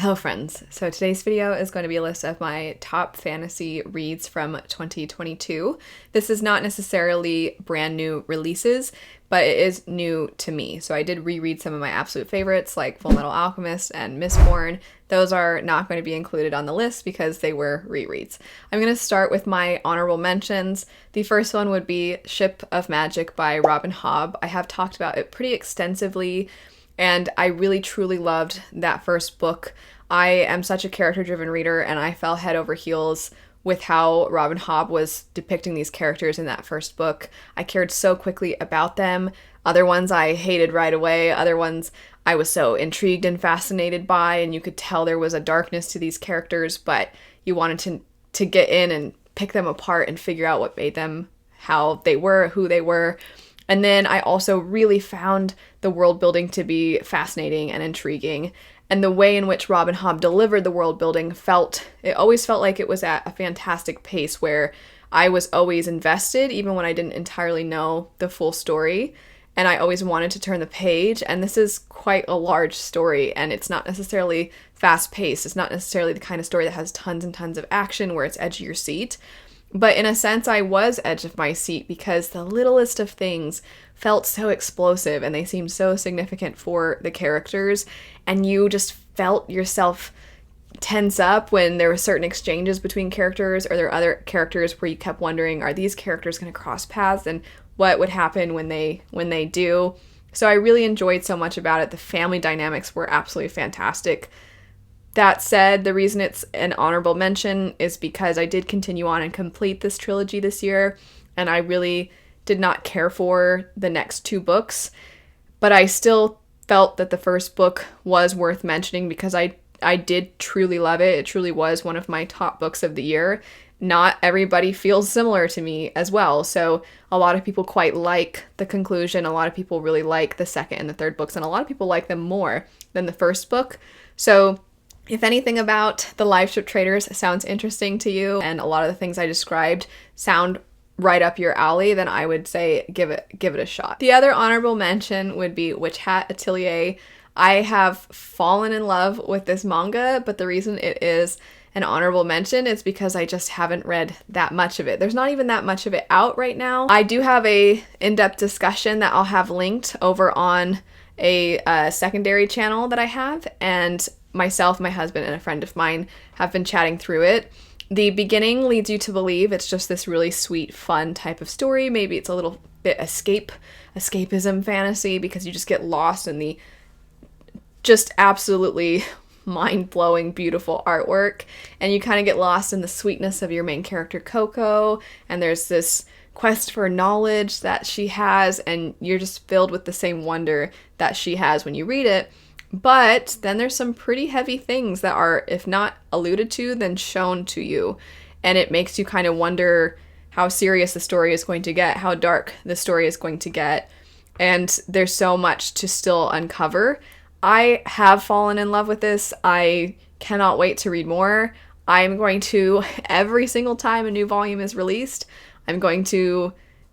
Hello friends, so today's video is going to be a list of my top fantasy reads from 2022. This is not necessarily brand new releases, but it is new to me. So I did reread some of my absolute favorites like Fullmetal Alchemist and Mistborn. Those are not going to be included on the list because they were rereads. I'm going to start with my honorable mentions. The first one would be Ship of Magic by Robin Hobb. I have talked about it pretty extensively, and I really truly loved that first book. I am such a character-driven reader, and I fell head over heels with how Robin Hobb was depicting these characters in that first book. I cared so quickly about them. Other ones I hated right away. Other ones I was so intrigued and fascinated by, and you could tell there was a darkness to these characters, but you wanted to get in and pick them apart and figure out what made them how they were, who they were. And then I also really found the world building to be fascinating and intriguing. And the way in which Robin Hobb delivered the world building always felt like it was at a fantastic pace where I was always invested, even when I didn't entirely know the full story. And I always wanted to turn the page. And this is quite a large story, and it's not necessarily fast paced. It's not necessarily the kind of story that has tons and tons of action where it's edge of your seat. But in a sense, I was edge of my seat because the littlest of things felt so explosive and they seemed so significant for the characters. And you just felt yourself tense up when there were certain exchanges between characters, or there were other characters where you kept wondering, are these characters going to cross paths, and what would happen when they do? So I really enjoyed so much about it. The family dynamics were absolutely fantastic. That said, the reason it's an honorable mention is because I did continue on and complete this trilogy this year, and I really did not care for the next two books, but I still felt that the first book was worth mentioning because I did truly love it. It truly was one of my top books of the year. Not everybody feels similar to me as well, so a lot of people quite like the conclusion. A lot of people really like the second and the third books, and a lot of people like them more than the first book. So if anything about the Live Ship Traders sounds interesting to you, and a lot of the things I described sound right up your alley, then I would say give it a shot. The other honorable mention would be Witch Hat Atelier. I have fallen in love with this manga, but the reason it is an honorable mention is because I just haven't read that much of it. There's not even that much of it out right now. I do have a in-depth discussion that I'll have linked over on a secondary channel that I have, and myself, my husband, and a friend of mine have been chatting through it. The beginning leads you to believe it's just this really sweet, fun type of story. Maybe it's a little bit escapism fantasy because you just get lost in the just absolutely mind-blowing, beautiful artwork, and you kind of get lost in the sweetness of your main character, Coco, and there's this quest for knowledge that she has, and you're just filled with the same wonder that she has when you read it. But then there's some pretty heavy things that are, if not alluded to, then shown to you. And it makes you kind of wonder how serious the story is going to get, how dark the story is going to get. And there's so much to still uncover. I have fallen in love with this. I cannot wait to read more. I'm going to, every single time a new volume is released, I'm going to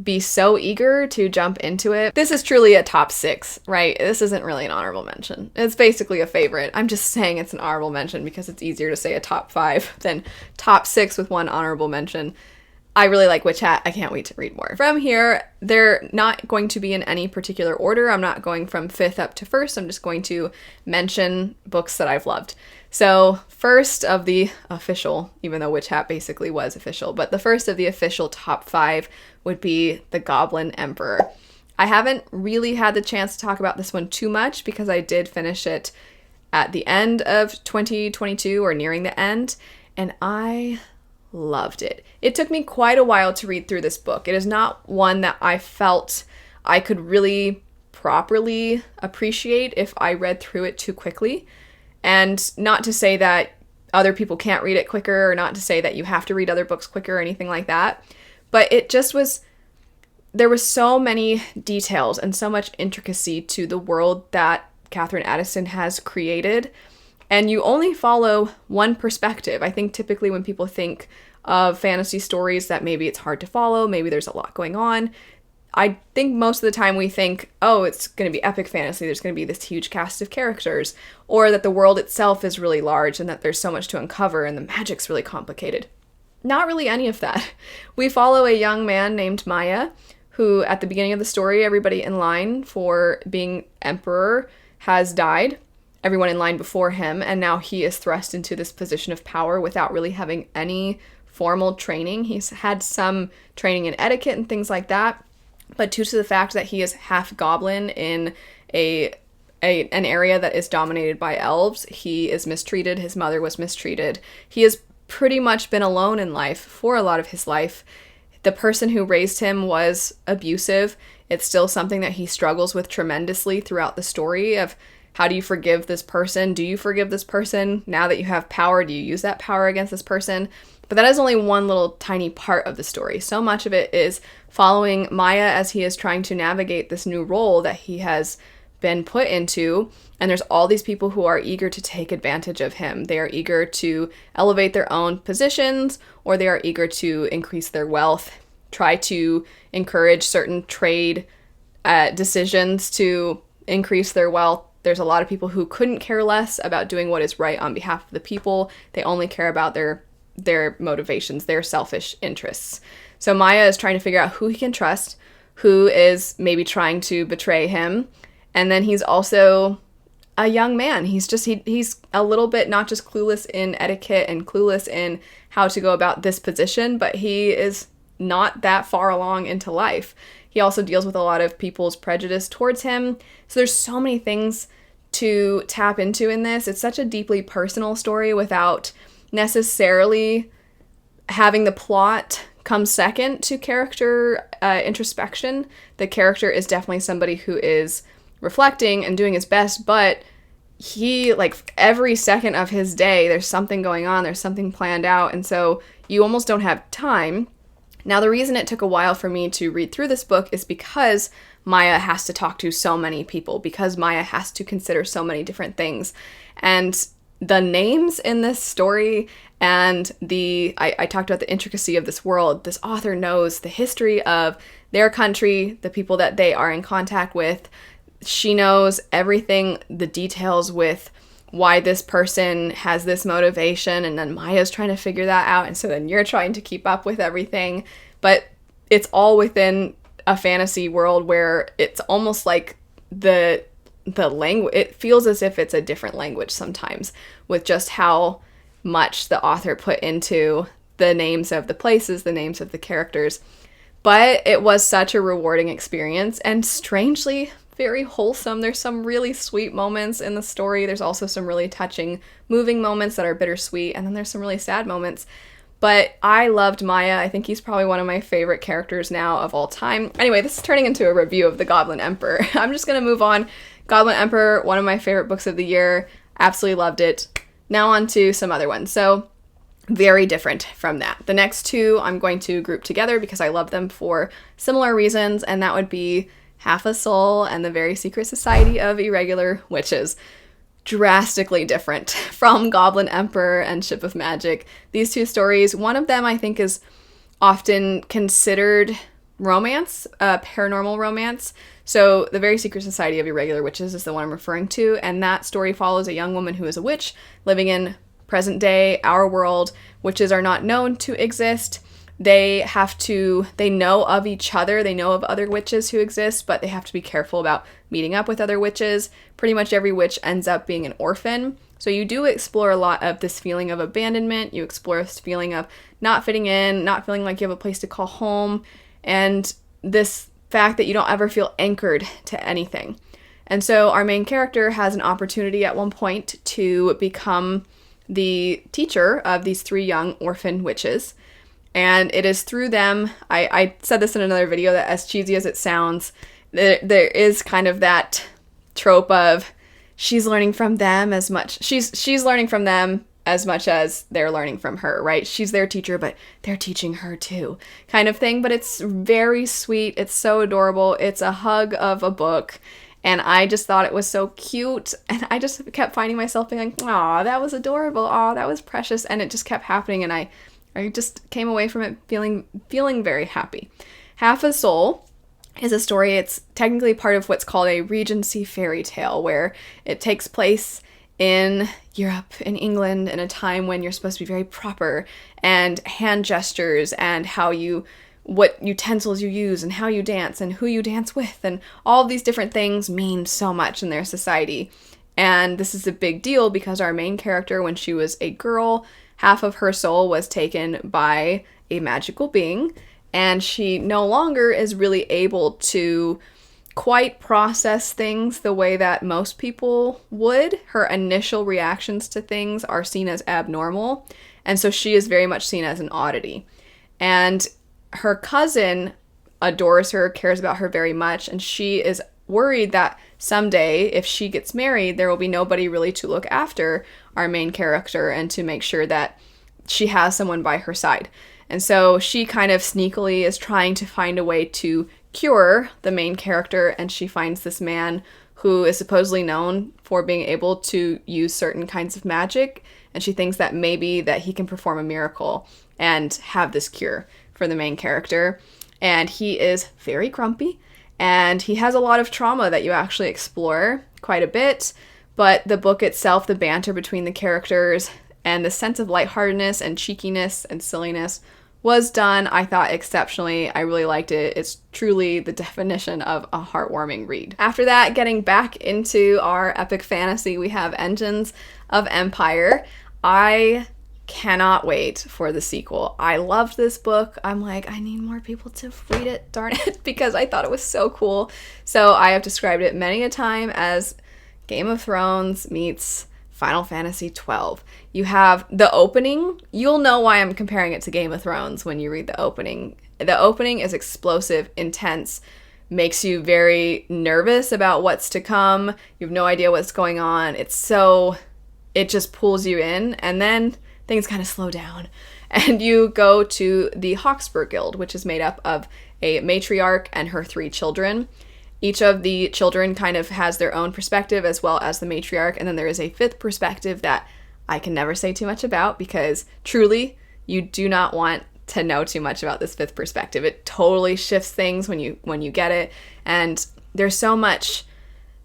be so eager to jump into it. This is truly a top 6, right? This isn't really an honorable mention. It's basically a favorite. I'm just saying it's an honorable mention because it's easier to say a top 5 than top 6 with one honorable mention. I really like Witch Hat. I can't wait to read more. From here, they're not going to be in any particular order. I'm not going from 5th up to 1st. I'm just going to mention books that I've loved. So first of the official, even though Witch Hat basically was official, but the first of the official top 5 would be The Goblin Emperor. I haven't really had the chance to talk about this one too much because I did finish it at the end of 2022 or nearing the end, and I loved it. It took me quite a while to read through this book. It is not one that I felt I could really properly appreciate if I read through it too quickly. And not to say that other people can't read it quicker, or not to say that you have to read other books quicker or anything like that. But it just was, there were so many details and so much intricacy to the world that Catherine Addison has created. And you only follow one perspective. I think typically when people think of fantasy stories that maybe it's hard to follow, maybe there's a lot going on, I think most of the time we think, oh, it's going to be epic fantasy, there's going to be this huge cast of characters, or that the world itself is really large and that there's so much to uncover and the magic's really complicated. Not really any of that. We follow a young man named Maya, who at the beginning of the story, everybody in line for being emperor has died, everyone in line before him, and now he is thrust into this position of power without really having any formal training. He's had some training in etiquette and things like that, but due to the fact that he is half goblin in an area that is dominated by elves, he is mistreated. His mother was mistreated. He has pretty much been alone in life for a lot of his life. The person who raised him was abusive. It's still something that he struggles with tremendously throughout the story of how do you forgive this person? Do you forgive this person? Now that you have power, do you use that power against this person? But that is only one little tiny part of the story. So much of it is following Maya as he is trying to navigate this new role that he has been put into. And there's all these people who are eager to take advantage of him. They are eager to elevate their own positions, or they are eager to increase their wealth, try to encourage certain trade decisions to increase their wealth. There's a lot of people who couldn't care less about doing what is right on behalf of the people. They only care about their motivations, their selfish interests. So Maya is trying to figure out who he can trust, who is maybe trying to betray him. And then he's also a young man. He's a little bit not just clueless in etiquette and clueless in how to go about this position, but he is not that far along into life. He also deals with a lot of people's prejudice towards him. So there's so many things to tap into in this. It's such a deeply personal story without necessarily having the plot come second to character introspection. The character is definitely somebody who is reflecting and doing his best, but he, like, every second of his day, there's something going on, there's something planned out, and so you almost don't have time. Now, the reason it took a while for me to read through this book is because Maya has to talk to so many people, because Maya has to consider so many different things. And the names in this story and I talked about the intricacy of this world. This author knows the history of their country, the people that they are in contact with. She knows everything, the details with why this person has this motivation, and then Maya's trying to figure that out, and so then you're trying to keep up with everything. But it's all within a fantasy world where it's almost like the language, it feels as if it's a different language sometimes, with just how much the author put into the names of the places, the names of the characters. But it was such a rewarding experience, and strangely very wholesome. There's some really sweet moments in the story. There's also some really touching, moving moments that are bittersweet, and then there's some really sad moments. But I loved Maya. I think he's probably one of my favorite characters now of all time. Anyway, this is turning into a review of The Goblin Emperor. I'm just going to move on. Goblin Emperor, one of my favorite books of the year. Absolutely loved it. Now on to some other ones. So very different from that. The next two I'm going to group together because I love them for similar reasons, and that would be Half a Soul and The Very Secret Society of Irregular Witches. Drastically different from Goblin Emperor and Ship of Magic. These two stories, one of them I think is often considered romance, paranormal romance. So The Very Secret Society of Irregular Witches is the one I'm referring to, and that story follows a young woman who is a witch living in present day, our world. Witches are not known to exist. They know of each other, they know of other witches who exist, but they have to be careful about meeting up with other witches. Pretty much every witch ends up being an orphan. So you do explore a lot of this feeling of abandonment. You explore this feeling of not fitting in, not feeling like you have a place to call home, and this fact that you don't ever feel anchored to anything. And so our main character has an opportunity at one point to become the teacher of these three young orphan witches. And it is through them, I said this in another video, that as cheesy as it sounds, there is kind of that trope of she's learning from them as much, she's learning from them as much as they're learning from her, right? She's their teacher, but they're teaching her too, kind of thing. But it's very sweet, it's so adorable, it's a hug of a book, and I just thought it was so cute, and I just kept finding myself being like, aw, that was adorable, aw, that was precious, and it just kept happening, and I just came away from it feeling very happy. Half a Soul is a story. It's technically part of what's called a Regency fairy tale, where it takes place in Europe, in England, in a time when you're supposed to be very proper, and hand gestures and what utensils you use and how you dance and who you dance with, and all of these different things mean so much in their society. And this is a big deal because our main character, when she was a girl, half of her soul was taken by a magical being, and she no longer is really able to quite process things the way that most people would. Her initial reactions to things are seen as abnormal, and so she is very much seen as an oddity. And her cousin adores her, cares about her very much, and she is worried that someday, if she gets married, there will be nobody really to look after our main character and to make sure that she has someone by her side. And so she kind of sneakily is trying to find a way to cure the main character, and she finds this man who is supposedly known for being able to use certain kinds of magic, and she thinks that maybe that he can perform a miracle and have this cure for the main character. And he is very grumpy, and he has a lot of trauma that you actually explore quite a bit, but the book itself, the banter between the characters, and the sense of lightheartedness and cheekiness and silliness was done, I thought, exceptionally. I really liked it. It's truly the definition of a heartwarming read. After that, getting back into our epic fantasy, we have Engines of Empire. I cannot wait for the sequel. I loved this book. I'm like, I need more people to read it, darn it, because I thought it was so cool. So I have described it many a time as Game of Thrones meets Final Fantasy XII. You have the opening. You'll know why I'm comparing it to Game of Thrones when you read the opening. The opening is explosive, intense, makes you very nervous about what's to come. You have no idea what's going on. It just pulls you in, and then things kind of slow down. And you go to the Hawksburg Guild, which is made up of a matriarch and her 3 children. Each of the children kind of has their own perspective, as well as the matriarch, and then there is a 5th perspective that I can never say too much about, because truly, you do not want to know too much about this 5th perspective. It totally shifts things when you get it, and there's so much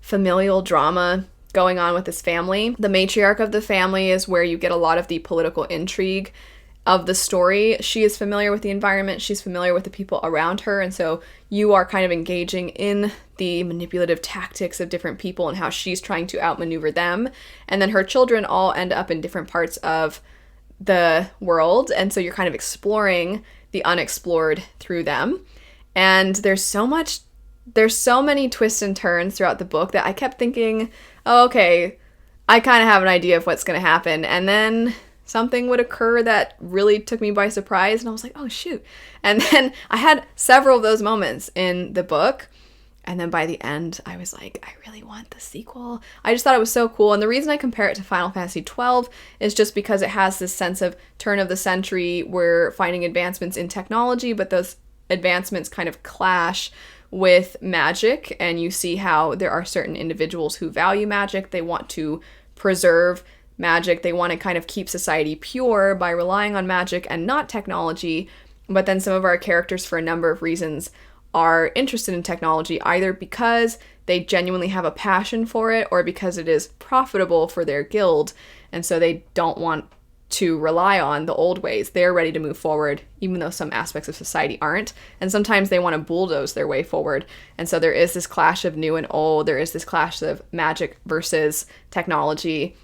familial drama going on with this family. The matriarch of the family is where you get a lot of the political intrigue of the story. She is familiar with the environment, she's familiar with the people around her, and so you are kind of engaging in the manipulative tactics of different people and how she's trying to outmaneuver them. And then her children all end up in different parts of the world, and so you're kind of exploring the unexplored through them. And there's so many twists and turns throughout the book that I kept thinking, oh, okay, I kind of have an idea of what's going to happen, and then something would occur that really took me by surprise, and I was like, oh shoot. And then I had several of those moments in the book, and then by the end I was like, I really want the sequel. I just thought it was so cool, and the reason I compare it to Final Fantasy XII is just because it has this sense of turn of the century. We're finding advancements in technology, but those advancements kind of clash with magic, and you see how there are certain individuals who value magic. They want to preserve magic. They want to kind of keep society pure by relying on magic and not technology. But then some of our characters, for a number of reasons, are interested in technology, either because they genuinely have a passion for it or because it is profitable for their guild, and so they don't want to rely on the old ways. They're ready to move forward, even though some aspects of society aren't. And sometimes they want to bulldoze their way forward. And so there is this clash of new and old. There is this clash of magic versus technology.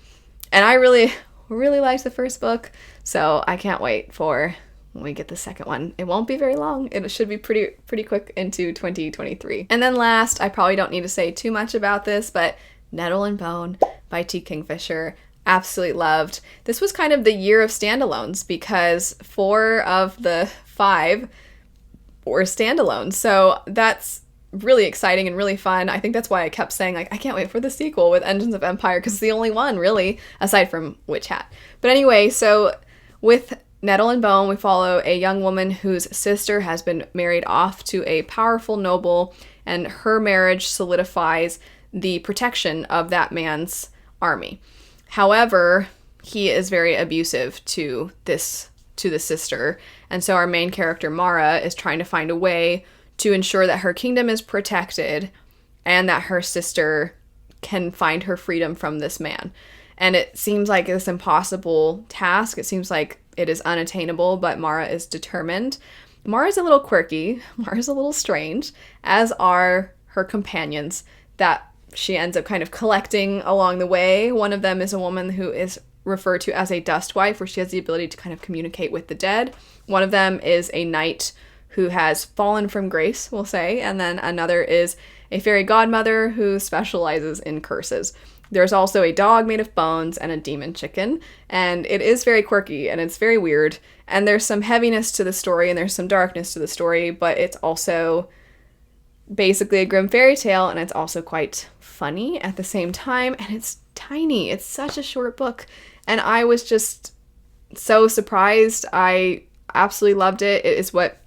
And I really, really liked the first book, so I can't wait for when we get the second one. It won't be very long. It should be pretty quick into 2023. And then last, I probably don't need to say too much about this, but Nettle and Bone by T. Kingfisher. Absolutely loved. This was kind of the year of standalones because 4 of the 5 were standalones. So that's really exciting and really fun. I think that's why I kept saying, like, I can't wait for the sequel with Engines of Empire, because it's the only one, really, aside from Witch Hat. But anyway, so with Nettle and Bone, we follow a young woman whose sister has been married off to a powerful noble, and her marriage solidifies the protection of that man's army. However, he is very abusive to the sister, and so our main character, Mara, is trying to find a way to ensure that her kingdom is protected and that her sister can find her freedom from this man. And it seems like this impossible task. It seems like it is unattainable, but Mara is determined. Mara's a little quirky. Mara's a little strange, as are her companions that she ends up kind of collecting along the way. One of them is a woman who is referred to as a dust wife, where she has the ability to kind of communicate with the dead. One of them is a knight who has fallen from grace, we'll say, and then another is a fairy godmother who specializes in curses. There's also a dog made of bones and a demon chicken, and it is very quirky and it's very weird, and there's some heaviness to the story and there's some darkness to the story, but it's also basically a grim fairy tale, and it's also quite funny at the same time, and it's tiny. It's such a short book, and I was just so surprised. I absolutely loved it. It is what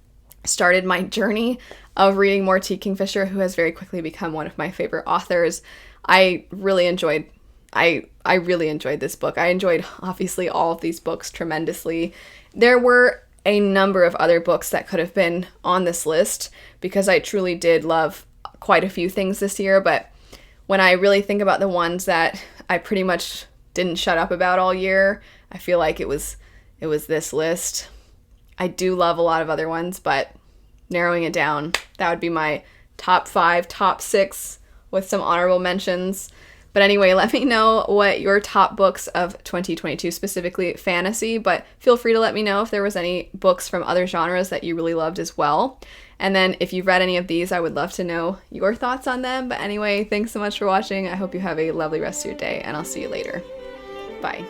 started my journey of reading more T. Kingfisher, who has very quickly become one of my favorite authors. I really enjoyed this book. I enjoyed, obviously, all of these books tremendously. There were a number of other books that could have been on this list, because I truly did love quite a few things this year, but when I really think about the ones that I pretty much didn't shut up about all year, I feel like it was this list. I do love a lot of other ones, but narrowing it down, that would be my top 5, top 6, with some honorable mentions. But anyway, let me know what your top books of 2022, specifically fantasy, but feel free to let me know if there was any books from other genres that you really loved as well. And then if you've read any of these, I would love to know your thoughts on them. But anyway, thanks so much for watching. I hope you have a lovely rest of your day, and I'll see you later. Bye.